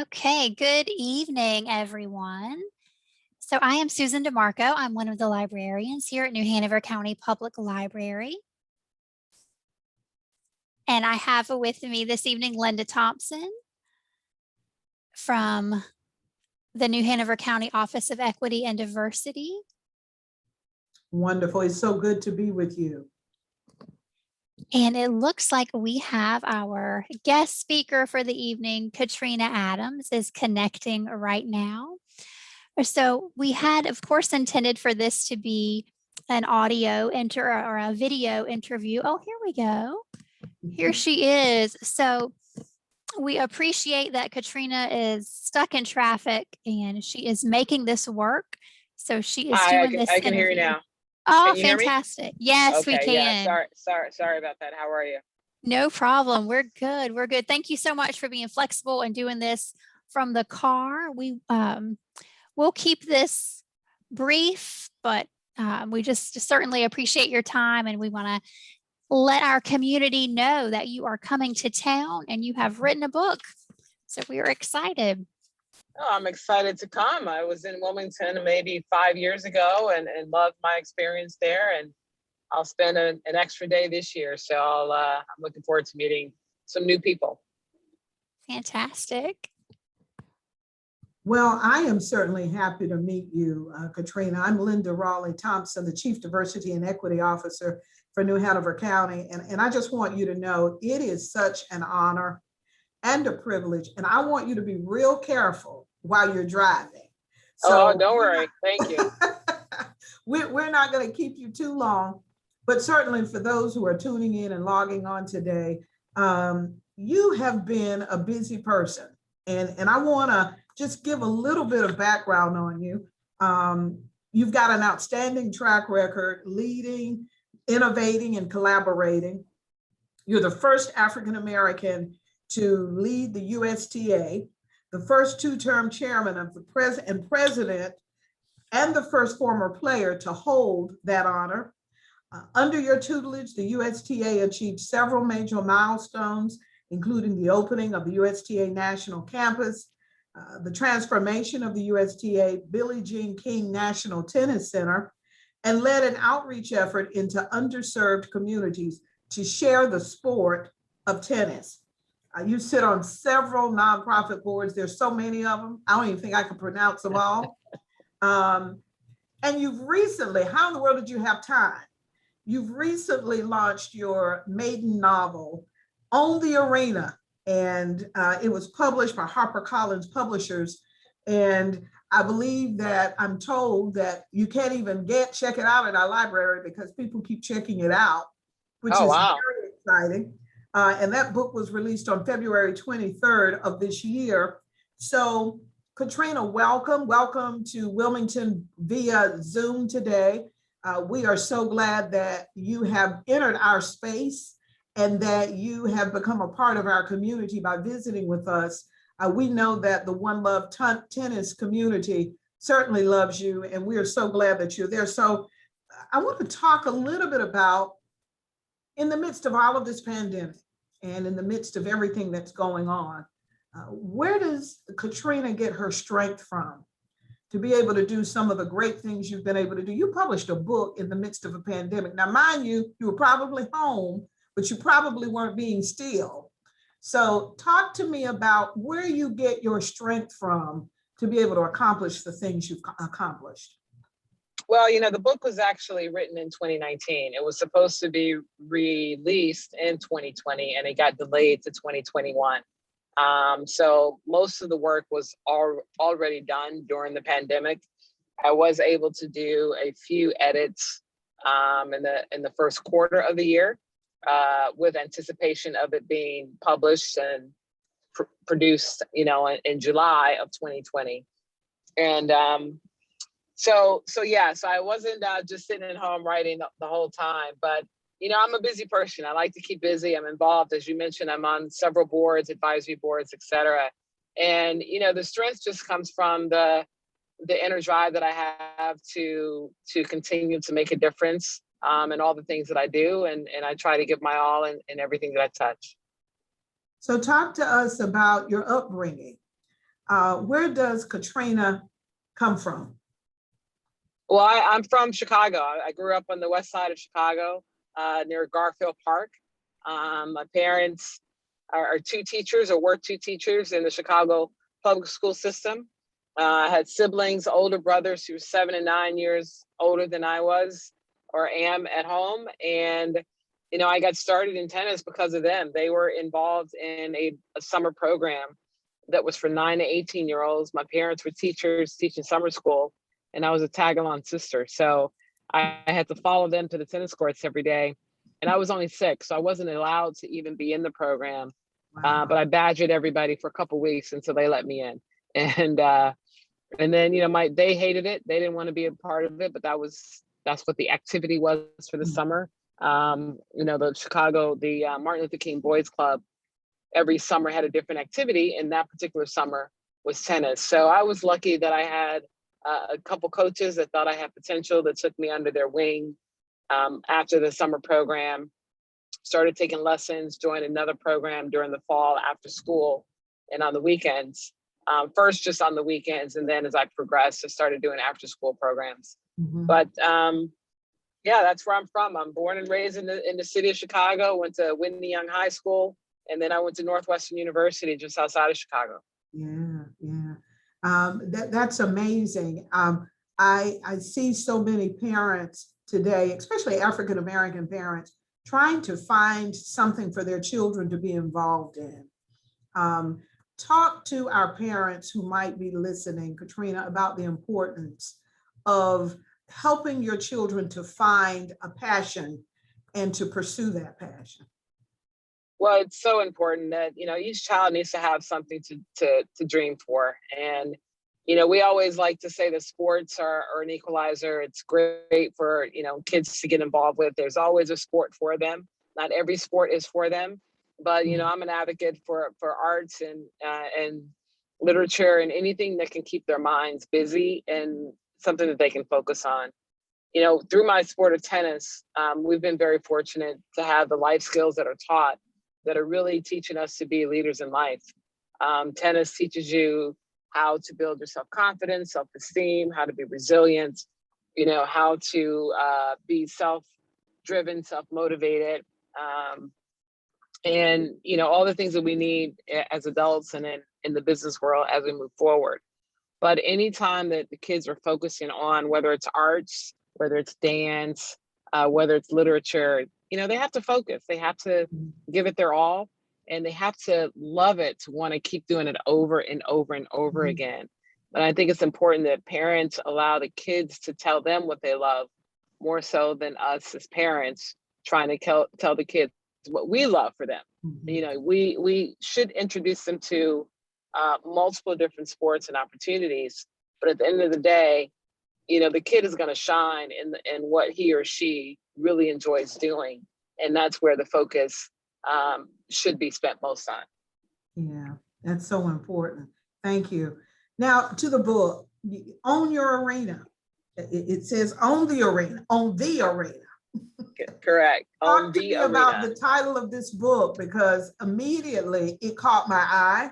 Okay, good evening, everyone. So I am Susan DeMarco. I'm one of the librarians here at New Hanover County Public Library. And I have with me this evening Linda Thompson from the New Hanover County Office of Equity and Diversity. Wonderful. It's so good to be with you. And it looks like we have our guest speaker for the evening, Katrina Adams, is connecting right now. So we had, of course, intended for this to be an audio or a video interview. Oh, here we go. Here she is. So we appreciate that Katrina is stuck in traffic and she is making this work. So she is doing this I can hear you now. Oh, Can you hear me? fantastic. Yes, we Okay, can. yeah, sorry about that. How are you? No problem. We're good. We're good. Thank you so much for being flexible and doing this from the car. We'll keep this brief, but we just certainly appreciate your time, and we want to let our community know that you are coming to town and you have written a book. So we are excited. Oh, I'm excited to come. I was in Wilmington maybe 5 years ago and loved my experience there. And I'll spend an extra day this year. So I'm looking forward to meeting some new people. Fantastic. Well, I am certainly happy to meet you, Katrina. I'm Linda Raleigh Thompson, the Chief Diversity and Equity Officer for New Hanover County. And I just want you to know it is such an honor and a privilege. And I want you to be real careful while you're driving. So, oh, don't worry. Thank you. We're not going to keep you too long, but certainly for those who are tuning in and logging on today, you have been a busy person. And I want to just give a little bit of background on you. You've got an outstanding track record leading, innovating, and collaborating. You're the first African-American to lead the USTA, the first two-term chairman of the president, and the first former player to hold that honor. Under your tutelage, the USTA achieved several major milestones, including the opening of the USTA National Campus, the transformation of the USTA Billie Jean King National Tennis Center, and led an outreach effort into underserved communities to share the sport of tennis. You sit on several nonprofit boards. There's so many of them. I don't even think I can pronounce them all. And you've recently, how in the world did you have time? You've recently launched your maiden novel, Own the Arena, and it was published by HarperCollins Publishers. And I believe that I'm told that you can't even check it out at our library because people keep checking it out, which is wow. Very exciting. And that book was released on February 23rd of this year. So Katrina, welcome to Wilmington via Zoom today. We are so glad that you have entered our space and that you have become a part of our community by visiting with us. We know that the One Love tennis community certainly loves you, and we are so glad that you're there. So I want to talk a little bit about, in the midst of all of this pandemic and in the midst of everything that's going on, where does Katrina get her strength from to be able to do some of the great things you've been able to do? You published a book in the midst of a pandemic. Now, mind you, you were probably home, but you probably weren't being still. So talk to me about where you get your strength from to be able to accomplish the things you've accomplished. Well, the book was actually written in 2019. It was supposed to be released in 2020, and it got delayed to 2021. So most of the work was already done during the pandemic. I was able to do a few edits in the first quarter of the year, with anticipation of it being published and produced, in July of 2020. And so I wasn't just sitting at home writing the whole time, but I'm a busy person. I like to keep busy. I'm involved, as you mentioned, I'm on several boards, advisory boards, et cetera. And, the strength just comes from the inner drive that I have to continue to make a difference in all the things that I do. And I try to give my all in everything that I touch. So talk to us about your upbringing. Where does Katrina come from? Well, I'm from Chicago. I grew up on the west side of Chicago, near Garfield Park. My parents are two teachers, or were two teachers in the Chicago public school system. I had siblings, older brothers who were 7 and 9 years older than I was or am at home. And, I got started in tennis because of them. They were involved in a summer program that was for 9 to 18-year-olds. My parents were teachers teaching summer school, and I was a tag-along sister. So I had to follow them to the tennis courts every day. And I was only 6, so I wasn't allowed to even be in the program. Wow. But I badgered everybody for a couple of weeks until they let me in. And then, they hated it. They didn't want to be a part of it, but that's what the activity was for the summer. The Chicago, the Martin Luther King Boys Club, every summer had a different activity, and that particular summer was tennis. So I was lucky that I had a couple coaches that thought I had potential, that took me under their wing after the summer program, started taking lessons, joined another program during the fall after school and on the weekends. First just on the weekends, and then as I progressed, I started doing after school programs. Mhm. But yeah, that's where I'm from. I'm born and raised in the city of Chicago, went to Whitney Young High School, and then I went to Northwestern University just outside of Chicago. Yeah. That's amazing. I see so many parents today, especially African American parents, trying to find something for their children to be involved in. Talk to our parents who might be listening, Katrina, about the importance of helping your children to find a passion and to pursue that passion. Well, it's so important that, each child needs to have something to dream for. And, we always like to say that sports are an equalizer. It's great for, kids to get involved with. There's always a sport for them. Not every sport is for them, but, I'm an advocate for arts and literature and anything that can keep their minds busy and something that they can focus on. Through my sport of tennis, we've been very fortunate to have the life skills that are taught that are really teaching us to be leaders in life. Tennis teaches you how to build your self-confidence, self-esteem, how to be resilient, how to be self-driven, self-motivated, and, all the things that we need as adults and in the business world as we move forward. But anytime that the kids are focusing on whether it's arts, whether it's dance, whether it's literature, they have to focus. They have to give it their all, and they have to love it to want to keep doing it over and over and over again. And I think it's important that parents allow the kids to tell them what they love, more so than us as parents trying to tell the kids what we love for them. We should introduce them to multiple different sports and opportunities, but at the end of the day, the kid is going to shine in what he or she really enjoys doing. And that's where the focus should be spent most time. Yeah, that's so important. Thank you. Now to the book, Own Your Arena. It says own the arena, own the arena. Correct. Talk to me about the title of this book, because immediately it caught my eye.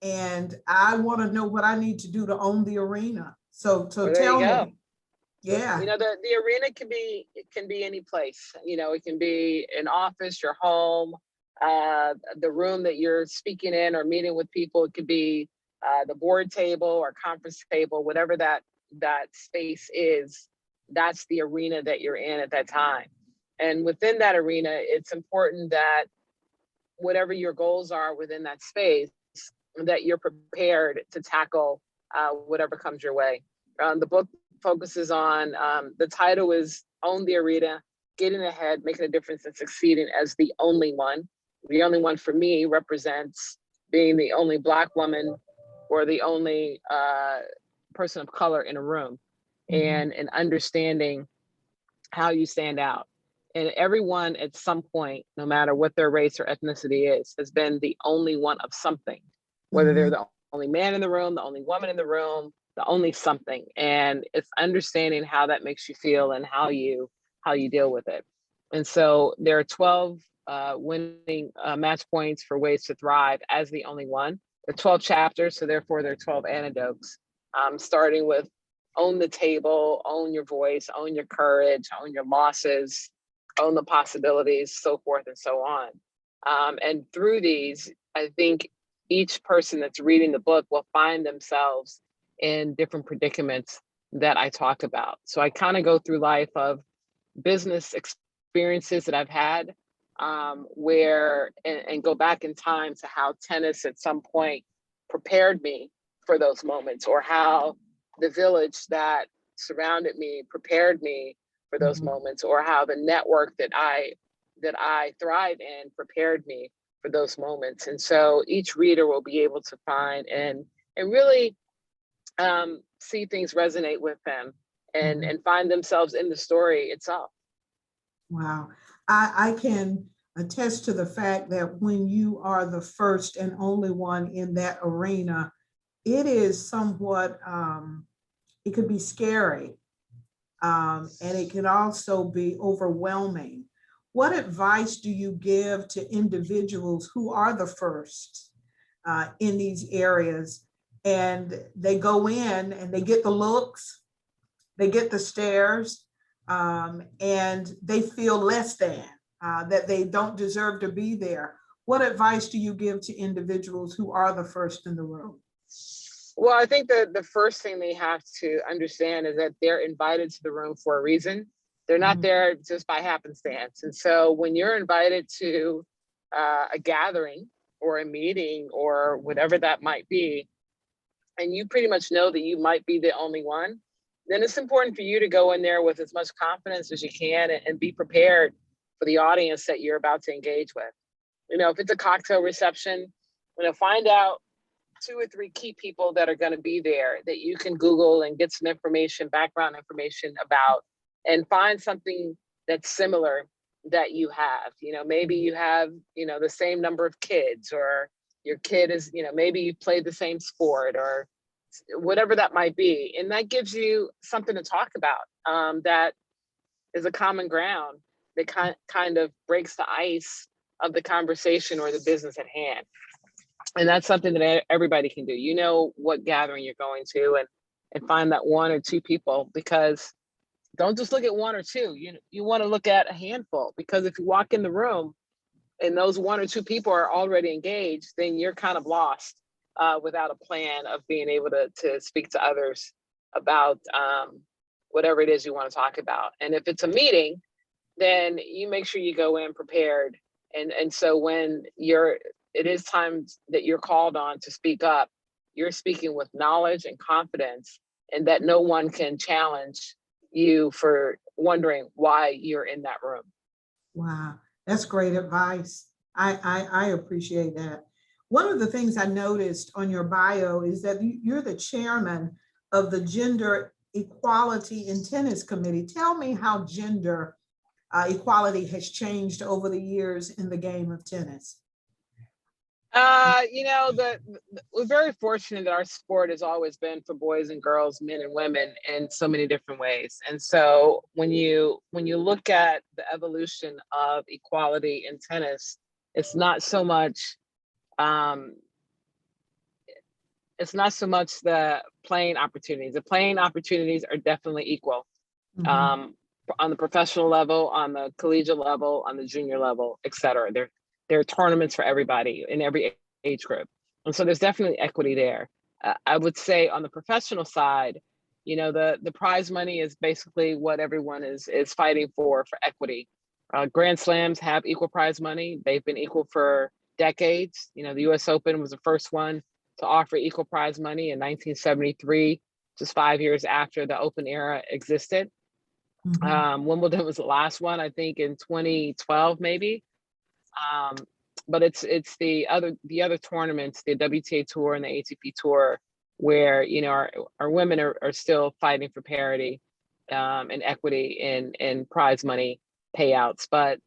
And I want to know what I need to do to own the arena. So tell me. Yeah. The arena can be any place. It can be an office, your home, the room that you're speaking in or meeting with people. It could be the board table or conference table, whatever that space is. That's the arena that you're in at that time. And within that arena, it's important that whatever your goals are within that space, that you're prepared to tackle whatever comes your way. The book focuses on, the title is Own the Arena, Getting Ahead, Making a Difference and Succeeding as the Only One. The only one for me represents being the only Black woman or the only person of color in a room, and understanding how you stand out. And everyone at some point, no matter what their race or ethnicity is, has been the only one of something, whether they're the only man in the room, the only woman in the room, the only something. And it's understanding how that makes you feel and how you deal with it. And so there are 12 winning match points for ways to thrive as the only one. the 12 chapters, so therefore there are 12 antidotes, starting with own the table, own your voice, own your courage, own your losses, own the possibilities, so forth and so on. And through these, I think each person that's reading the book will find themselves in different predicaments that I talk about. So I kind of go through life of business experiences that I've had, where, and go back in time to how tennis at some point prepared me for those moments, or how the village that surrounded me prepared me for those moments, or how the network that I thrive in prepared me for those moments. And so each reader will be able to find and really see things resonate with them, and find themselves in the story itself. Wow. I can attest to the fact that when you are the first and only one in that arena, it is somewhat, it could be scary, and it can also be overwhelming. What advice do you give to individuals who are the first in these areas, and they go in and they get the looks, they get the stares, and they feel less than, that they don't deserve to be there? What advice do you give to individuals who are the first in the room? Well, I think that the first thing they have to understand is that they're invited to the room for a reason. They're not there just by happenstance. And so when you're invited to a gathering or a meeting or whatever that might be, and you pretty much know that you might be the only one, then it's important for you to go in there with as much confidence as you can, and be prepared for the audience that you're about to engage with. You know, if it's a cocktail reception, find out 2 or 3 key people that are going to be there that you can Google and get some information, background information about, and find something that's similar that you have. Maybe you have, the same number of kids, or your kid is, maybe you played the same sport, or whatever that might be. And that gives you something to talk about, that is a common ground that kind of breaks the ice of the conversation or the business at hand. And that's something that everybody can do. You know what gathering you're going to, and find that 1 or 2 people, because don't just look at 1 or 2. You want to look at a handful, because if you walk in the room and those 1 or 2 people are already engaged, then you're kind of lost without a plan of being able to speak to others about whatever it is you want to talk about. And if it's a meeting, then you make sure you go in prepared. And so when it is time that you're called on to speak up, you're speaking with knowledge and confidence, and that no one can challenge you for wondering why you're in that room. Wow, that's great advice. I appreciate that. One of the things I noticed on your bio is that you're the chairman of the Gender Equality in Tennis Committee. Tell me how gender equality has changed over the years in the game of tennis. We're very fortunate that our sport has always been for boys and girls, men and women, in so many different ways. And so when you look at the evolution of equality in tennis, it's not so much the playing opportunities. The playing opportunities are definitely equal, on the professional level, on the collegiate level, on the junior level, et cetera. There are tournaments for everybody in every age group. And so there's definitely equity there. I would say on the professional side, the prize money is basically what everyone is fighting for equity. Grand Slams have equal prize money. They've been equal for decades. The US Open was the first one to offer equal prize money in 1973, just 5 years after the Open era existed. Wimbledon was the last one, I think, in 2012, maybe. But it's the other tournaments, the WTA Tour and the ATP Tour, where our women are still fighting for parity and equity in prize money payouts. But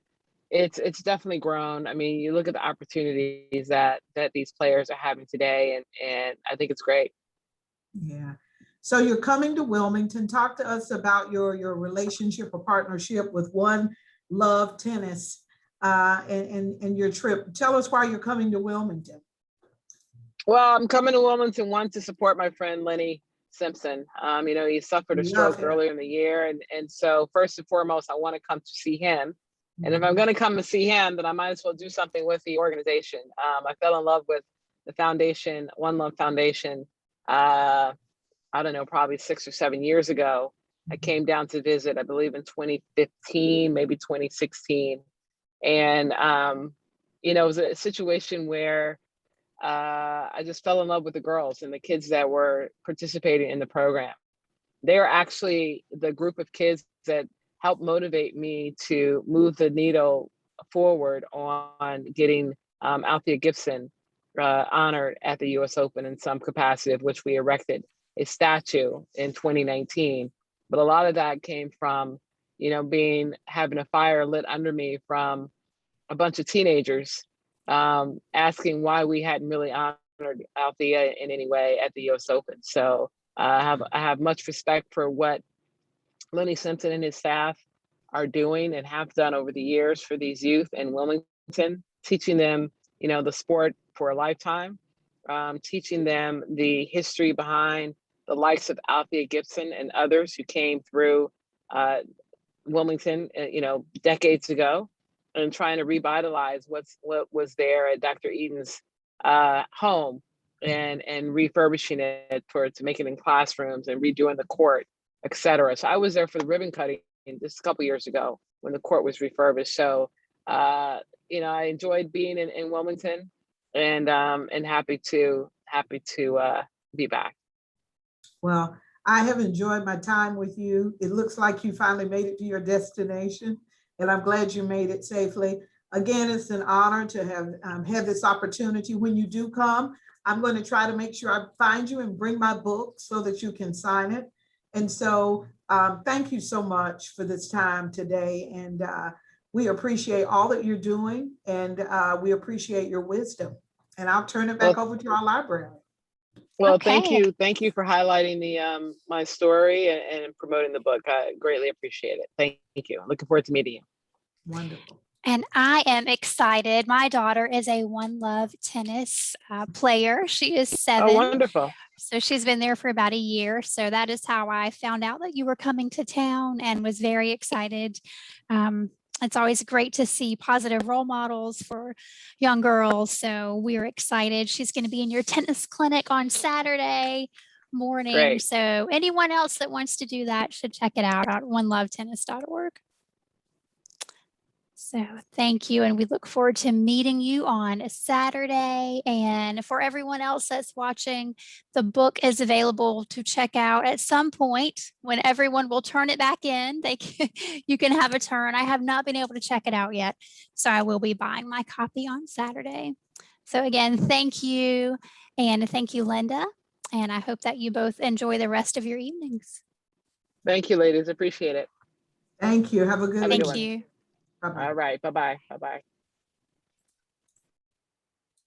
it's definitely grown. I mean, you look at the opportunities that these players are having today, and I think it's great. Yeah. So you're coming to Wilmington. Talk to us about your relationship or partnership with One Love Tennis, and your trip. Tell us why you're coming to Wilmington. Well, I'm coming to Wilmington, one, to support my friend Lenny Simpson. He suffered a Love stroke him. earlier in the year. And so first and foremost, I want to come to see him. And if I'm going to come and see him, then I might as well do something with the organization. I fell in love with the foundation, One Love Foundation. I don't know, probably 6 or 7 years ago. I came down to visit, I believe in 2015, maybe 2016. And, it was a situation where I just fell in love with the girls and the kids that were participating in the program. They're actually the group of kids that helped motivate me to move the needle forward on getting Althea Gibson honored at the US Open in some capacity, of which we erected a statue in 2019. But a lot of that came from, having a fire lit under me from a bunch of teenagers asking why we hadn't really honored Althea in any way at the US Open. So I have much respect for what Lenny Simpson and his staff are doing and have done over the years for these youth in Wilmington, teaching them, the sport for a lifetime, teaching them the history behind the likes of Althea Gibson and others who came through Wilmington, decades ago, and trying to revitalize what was there at Dr. Eden's home and refurbishing it to make it in classrooms and redoing the court, et cetera. So I was there for the ribbon cutting just a couple years ago when the court was refurbished. So, I enjoyed being in Wilmington and happy to be back. Well, I have enjoyed my time with you. It looks like you finally made it to your destination, and I'm glad you made it safely. Again, it's an honor to have had this opportunity. When you do come, I'm going to try to make sure I find you and bring my book so that you can sign it. And so thank you so much for this time today. And we appreciate all that you're doing, and we appreciate your wisdom. And I'll turn it back over to our library. Well, Okay. Thank you for highlighting the my story and promoting the book. I greatly appreciate it. Thank you. Looking forward to meeting you. Wonderful. And I am excited. My daughter is a One Love tennis player. She is Oh, 7. wonderful. So she's been there for about a year. So that is how I found out that you were coming to town and was very excited. It's always great to see positive role models for young girls. So we're excited. She's going to be in your tennis clinic on Saturday morning. Great. So anyone else that wants to do that should check it out at onelovetennis.org. So thank you. And we look forward to meeting you on a Saturday. And for everyone else that's watching, the book is available to check out at some point when everyone will turn it back in. You can have a turn. I have not been able to check it out yet. So I will be buying my copy on Saturday. So again, thank you. And thank you, Linda. And I hope that you both enjoy the rest of your evenings. Thank you, ladies. Appreciate it. Thank you. Have a good Have a good evening. one. Thank you. Bye-bye. All right. Bye-bye. Bye-bye.